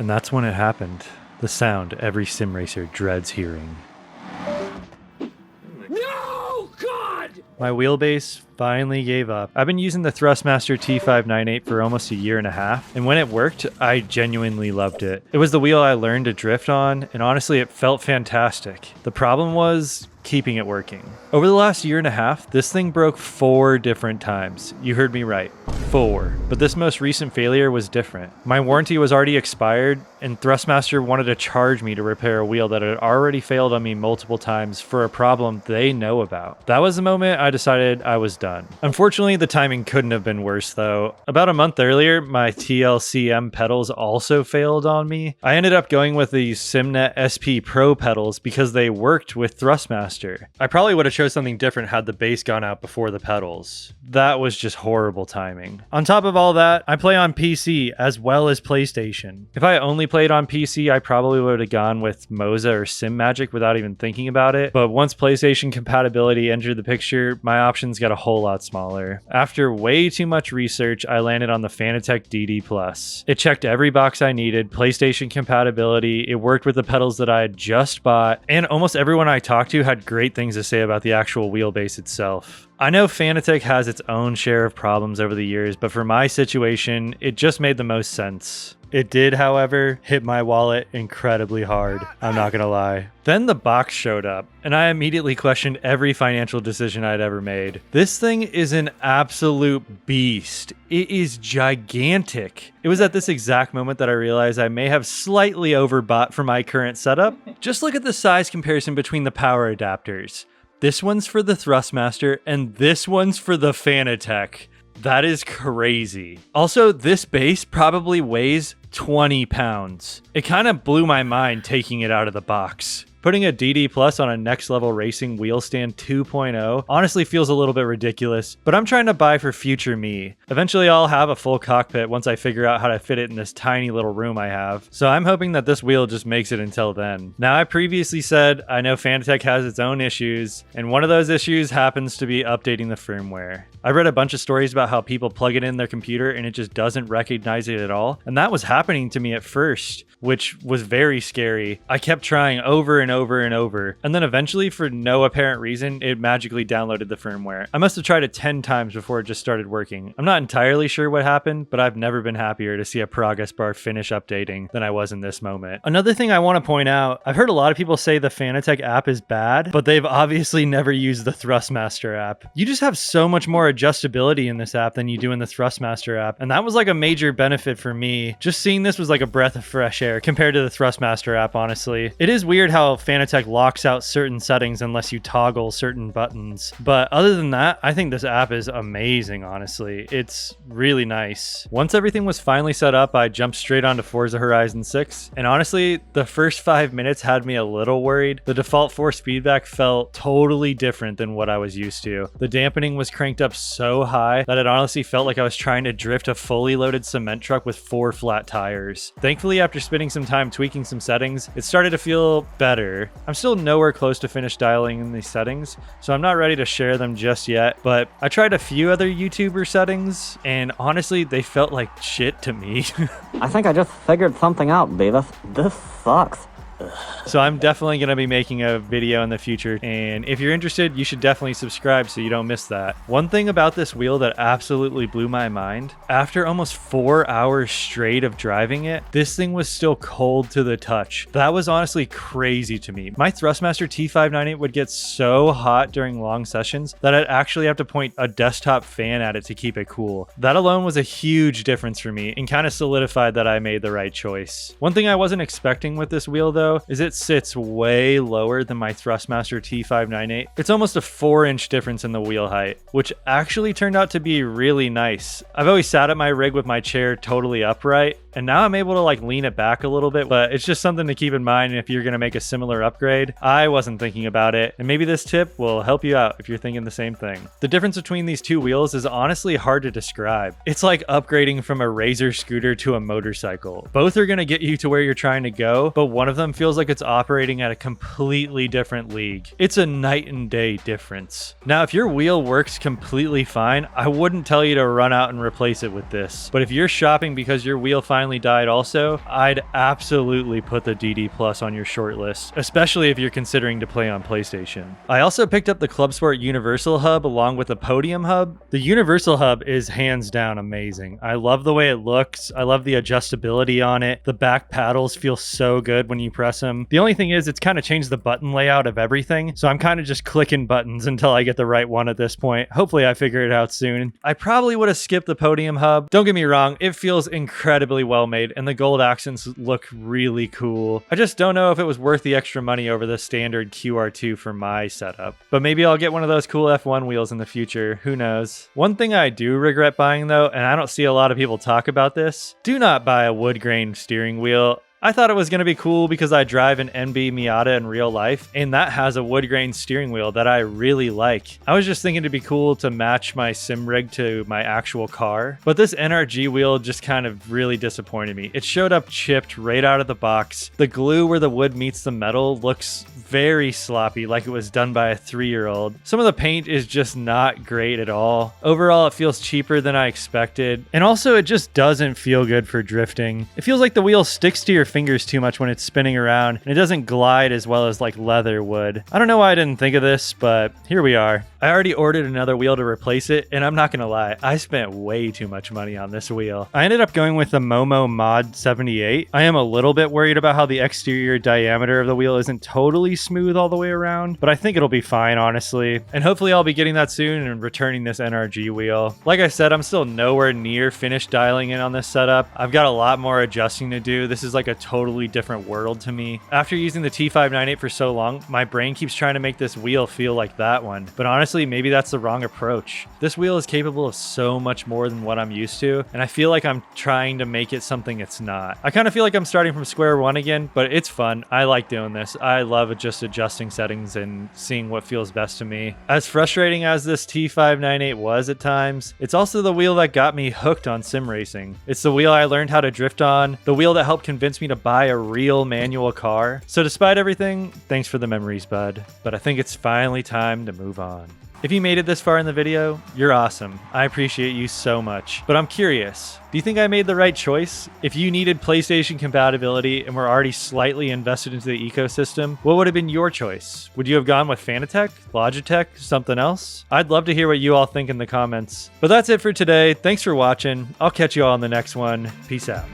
And that's when it happened. The sound every sim racer dreads hearing. No, God! My wheelbase finally gave up. I've been using the Thrustmaster T598 for almost a year and a half, and when it worked, I genuinely loved it. It was the wheel I learned to drift on, and honestly, it felt fantastic. The problem was keeping it working. Over the last year and a half, this thing broke 4 different times. You heard me right, 4. But this most recent failure was different. My warranty was already expired, and Thrustmaster wanted to charge me to repair a wheel that had already failed on me multiple times for a problem they know about. That was the moment I decided I was done. Unfortunately, the timing couldn't have been worse though. About a month earlier, my TLCM pedals also failed on me. I ended up going with the Simnet SP Pro pedals because they worked with Thrustmaster. I probably would have chose something different had the bass gone out before the pedals. That was just horrible timing. On top of all that, I play on PC as well as PlayStation. If I only played on PC, I probably would have gone with Moza or Simagic without even thinking about it. But once PlayStation compatibility entered the picture, my options got a whole lot smaller. After way too much research, I landed on the Fanatec DD+. It checked every box I needed, PlayStation compatibility, it worked with the pedals that I had just bought, and almost everyone I talked to had great things to say about the actual wheelbase itself. I know Fanatec has its own share of problems over the years, but for my situation, it just made the most sense. It did, however, hit my wallet incredibly hard. I'm not gonna lie. Then the box showed up, and I immediately questioned every financial decision I'd ever made. This thing is an absolute beast. It is gigantic. It was at this exact moment that I realized I may have slightly overbought for my current setup. Just look at the size comparison between the power adapters. This one's for the Thrustmaster, and this one's for the Fanatec. That is crazy. Also, this base probably weighs 20 pounds. It kind of blew my mind taking it out of the box. Putting a DD Plus on a next level racing wheel stand 2.0 honestly feels a little bit ridiculous, but I'm trying to buy for future me. Eventually I'll have a full cockpit once I figure out how to fit it in this tiny little room I have, so I'm hoping that this wheel just makes it until then. Now, I previously said I know Fanatec has its own issues, and one of those issues happens to be updating the firmware. I've read a bunch of stories about how people plug it in their computer and it just doesn't recognize it at all, and that was happening to me at first, which was very scary. I kept trying over and over and over, and then eventually, for no apparent reason, it magically downloaded the firmware. I must have tried it 10 times before it just started working. I'm not entirely sure what happened, but I've never been happier to see a progress bar finish updating than I was in this moment. Another thing I want to point out, I've heard a lot of people say the Fanatec app is bad, but they've obviously never used the Thrustmaster app. You just have so much more adjustability in this app than you do in the Thrustmaster app, and that was like a major benefit for me. Just seeing this was like a breath of fresh air compared to the Thrustmaster app, honestly. It is weird how Fanatec locks out certain settings unless you toggle certain buttons, but other than that, I think this app is amazing, honestly. It's really nice. Once everything was finally set up, I jumped straight onto Forza Horizon 6, and honestly, the first 5 minutes had me a little worried. The default force feedback felt totally different than what I was used to. The dampening was cranked up so high that it honestly felt like I was trying to drift a fully loaded cement truck with 4 flat tires. Thankfully, after spending some time tweaking some settings, it started to feel better. I'm still nowhere close to finish dialing in these settings, so I'm not ready to share them just yet, but I tried a few other YouTuber settings, and honestly, they felt like shit to me. I think I just figured something out, Beavis. This sucks. So I'm definitely going to be making a video in the future, and if you're interested, you should definitely subscribe so you don't miss that. One thing about this wheel that absolutely blew my mind, after almost 4 hours straight of driving it, this thing was still cold to the touch. That was honestly crazy to me. My Thrustmaster T598 would get so hot during long sessions that I'd actually have to point a desktop fan at it to keep it cool. That alone was a huge difference for me and kind of solidified that I made the right choice. One thing I wasn't expecting with this wheel though is it sits way lower than my Thrustmaster T598. It's almost a 4-inch difference in the wheel height, which actually turned out to be really nice. I've always sat at my rig with my chair totally upright, and now I'm able to like lean it back a little bit, but it's just something to keep in mind if you're going to make a similar upgrade. I wasn't thinking about it, and maybe this tip will help you out if you're thinking the same thing. The difference between these two wheels is honestly hard to describe. It's like upgrading from a Razor scooter to a motorcycle. Both are going to get you to where you're trying to go, but one of them feels like it's operating at a completely different league. It's a night and day difference. Now, if your wheel works completely fine, I wouldn't tell you to run out and replace it with this, but if you're shopping because your wheel finds finally died also, I'd absolutely put the DD Plus on your short list, especially if you're considering to play on PlayStation. I also picked up the Club Sport Universal Hub along with the Podium Hub. The Universal Hub is hands down amazing. I love the way it looks. I love the adjustability on it. The back paddles feel so good when you press them. The only thing is it's kind of changed the button layout of everything, so I'm kind of just clicking buttons until I get the right one at this point. Hopefully I figure it out soon. I probably would have skipped the Podium Hub. Don't get me wrong, it feels incredibly well made and the gold accents look really cool. I just don't know if it was worth the extra money over the standard QR2 for my setup. But maybe I'll get one of those cool F1 wheels in the future, who knows. One thing I do regret buying though, and I don't see a lot of people talk about this, do not buy a wood grain steering wheel. I thought it was going to be cool because I drive an NB Miata in real life, and that has a wood grain steering wheel that I really like. I was just thinking it'd be cool to match my sim rig to my actual car, but this NRG wheel just kind of really disappointed me. It showed up chipped right out of the box. The glue where the wood meets the metal looks very sloppy, like it was done by a 3-year-old. Some of the paint is just not great at all. Overall, it feels cheaper than I expected, and also it just doesn't feel good for drifting. It feels like the wheel sticks to your fingers too much when it's spinning around, and it doesn't glide as well as like leather would. I don't know why I didn't think of this, but here we are. I already ordered another wheel to replace it, and I'm not gonna lie, I spent way too much money on this wheel. I ended up going with the Momo Mod 78. I am a little bit worried about how the exterior diameter of the wheel isn't totally smooth all the way around, but I think it'll be fine, honestly. And hopefully I'll be getting that soon and returning this NRG wheel. Like I said, I'm still nowhere near finished dialing in on this setup. I've got a lot more adjusting to do. This is like a totally different world to me. After using the T598 for so long, my brain keeps trying to make this wheel feel like that one. But honestly, maybe that's the wrong approach. This wheel is capable of so much more than what I'm used to, and I feel like I'm trying to make it something it's not. I kind of feel like I'm starting from square one again, but it's fun. I like doing this. I love just adjusting settings and seeing what feels best to me. As frustrating as this T598 was at times, it's also the wheel that got me hooked on sim racing. It's the wheel I learned how to drift on, the wheel that helped convince me to buy a real manual car. So despite everything, thanks for the memories, bud. But I think it's finally time to move on. If you made it this far in the video, you're awesome. I appreciate you so much. But I'm curious, do you think I made the right choice? If you needed PlayStation compatibility and were already slightly invested into the ecosystem, what would have been your choice? Would you have gone with Fanatec, Logitech, something else? I'd love to hear what you all think in the comments. But that's it for today. Thanks for watching. I'll catch you all in the next one. Peace out.